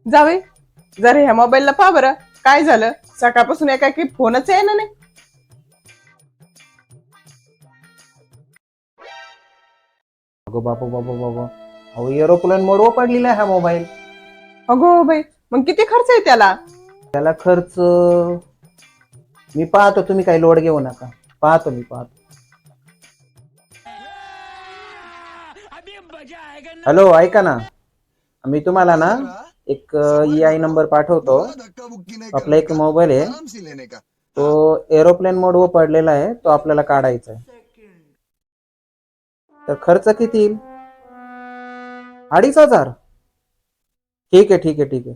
जावे जरा ह्या मोबाईलला पहा बरं काय झालं. सकाळपासून एका की फोनच आहे ना. नाही अगो बाबा बाबा बाबा, अहो एरोप्लेन मोडवर पडलेला आहे हा मोबाईल. अगो बाई, मग किती खर्च आहे त्याला? त्याला खर्च मी पाहतो, तुम्ही काही लोड घेऊ नका. मी पाहतो. हॅलो, ऐका ना, मी तुम्हाला ना एक EI नंबर पाठवतो. आपला एक मोबाईल आहे, तो एरोप्लेन मोडवर पडलेला आहे, तो आपल्याला काढायचा आहे. तर खर्च किती येईल? 2,500. ठीक आहे.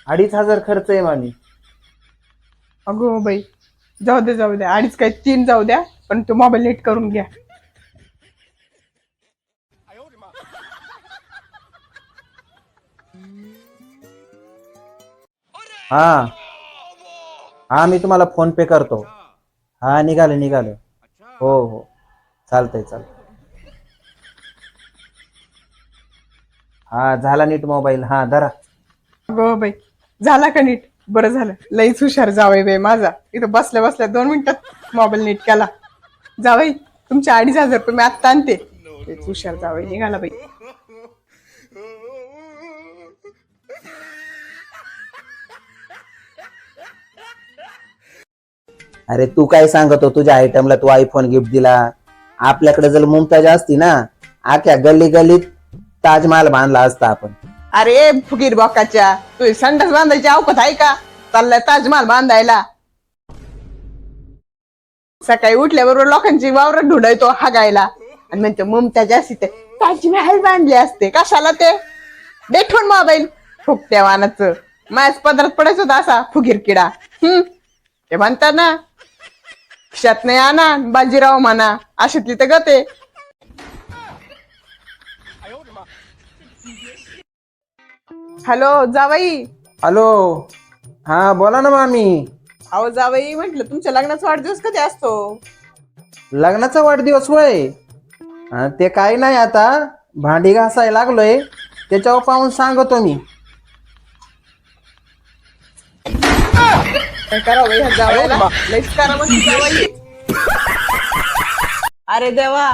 2,500 खर्च आहे मामी. अगो बाई, जाऊ द्या 2.5 काय 3 जाऊ द्या, पण तो मोबाईल नीट करून घ्या. हा मी तुम्हाला फोन पे करतो. हा निघाले. हो चालतंय. हा झाला नीट मोबाईल. हा धरा. अगो बाई, झाला का नीट? बरं झालं, लईच हुशार जावई बाई माझा. इथं बसल्या 2 मिनिटात मोबाईल नीट केला. जावई, तुमचे 2,500 रुपये मी आत्ता आणते. लईच हुशार जावई निघाला बाई. अरे तू काय सांगतो, तुझ्या आयटमला तू आयफोन गिफ्ट दिला. आपल्याकडे जर मुमताज असती ना, आख्या गल्लीत ताजमहाल बांधला असता आपण. अरे फुगीर बॉकाच्या, तू संडास बांधायची अवकत आहे का? चाललाय ताजमहाल बांधायला. सकाळी उठल्याबरोबर लोकांची वावर ढुंढायतो हागायला आणि म्हणते मुमताज असते ते ताजमहाल बांधले असते. कशाला ते? देखून मोबाईल फुकट्या वानाचं माझ्याच पदरात पडायचं होता असा फुगीर किडा. ते म्हणतात ना, क्षात नाही आणा बाजीराव म्हणा, अशातली तर गते. हॅलो जावई. हॅलो, हा बोला ना मामी. अहो जावई, म्हटलं तुमच्या लग्नाचा वाढदिवस कधी असतो? लग्नाचा वाढदिवस होय? ते काही नाही, आता भांडी घासायला लागलोय, त्याच्यावर पाहून सांगतो मी. काय करावं ह्या जावयाला? लईच करा म्हणते जावई. अरे देवा,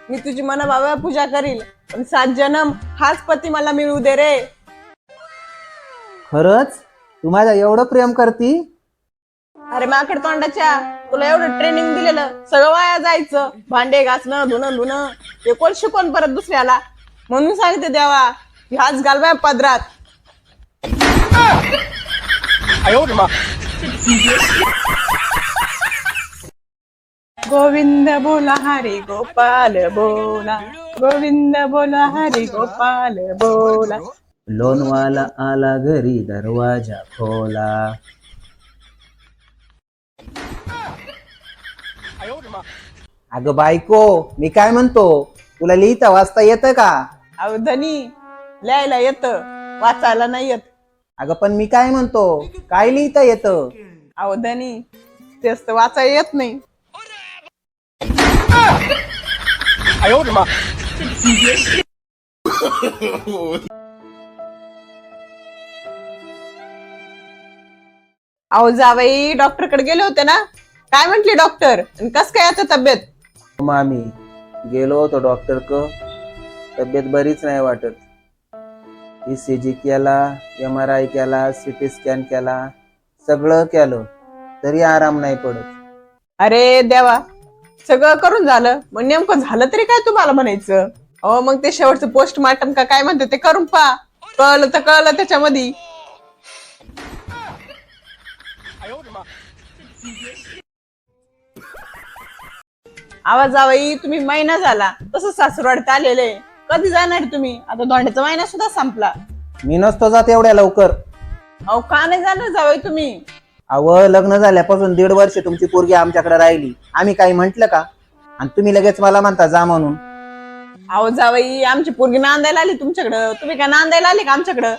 मी तुझी मनाभावे पूजा करील, पण 7 जन्म हाच पती मला मिळू दे रे. खरंच तू माझ्या एवढं प्रेम करती? अरे माकड तोंडाच्या, तुला एवढं ट्रेनिंग दिलेलं सगळं वाया जायचं. भांडे घासणं, धुणं हे कोण शिकवण परत दुसऱ्याला? म्हणून सांगते देवा, की हाच घाल बाय पदरात. गोविंद बोला हरी गोपाल बोला, गोविंद बोला हरी गोपाल बोला. लोनवाला आला घरी, दरवाजा खोला. अगं बायको, मी काय म्हणतो, तुला लिहिता वाचता येतं का? अहो धनी, लिहायला येतं, वाचायला नाही येत. अगं पण मी काय म्हणतो, काय लिहिता येतं? अहो धनी, तेच तर वाचायला येत नाही. अहो जावई, डॉक्टर कडे गेले होते ना, काय म्हंटले डॉक्टर? कस काय आता तब्येत? मामी, गेलो होतो डॉक्टर क, तब्येत बरीच नाही वाटत. ECG केला, MRI केला, CT स्कॅन केला, सगळं केलं, तरी आराम नाही पडत. अरे देवा, सगळं करून झालं, मग नेमकं झालं तरी काय तुम्हाला म्हणायचं? अहो मग ते शेवटचं पोस्टमार्टम का काय म्हणते ते करून पहा. कळलं तर कळलं त्याच्यामध्ये. आवाज जावई, तुम्ही महिना झाला तसं सासरवाडीत आलेले, कधी जाणार तुम्ही? आता धोंड्याचा महिना सुद्धा संपला. मी नसतो जात एवढ्या लवकर. अहो का नाही जाणार जावई तुम्ही? लग्न झाल्यापासून 1.5 वर्ष तुमची पोरगी आमच्याकडे राहिली, आम्ही काही म्हंटल का? आणि तुम्ही लगेच मला म्हणता जा म्हणून. अहो जावई, आमची पोरगी नांदायला आली तुमच्याकडं, तुम्ही काय नांदायला आली का आमच्याकडं?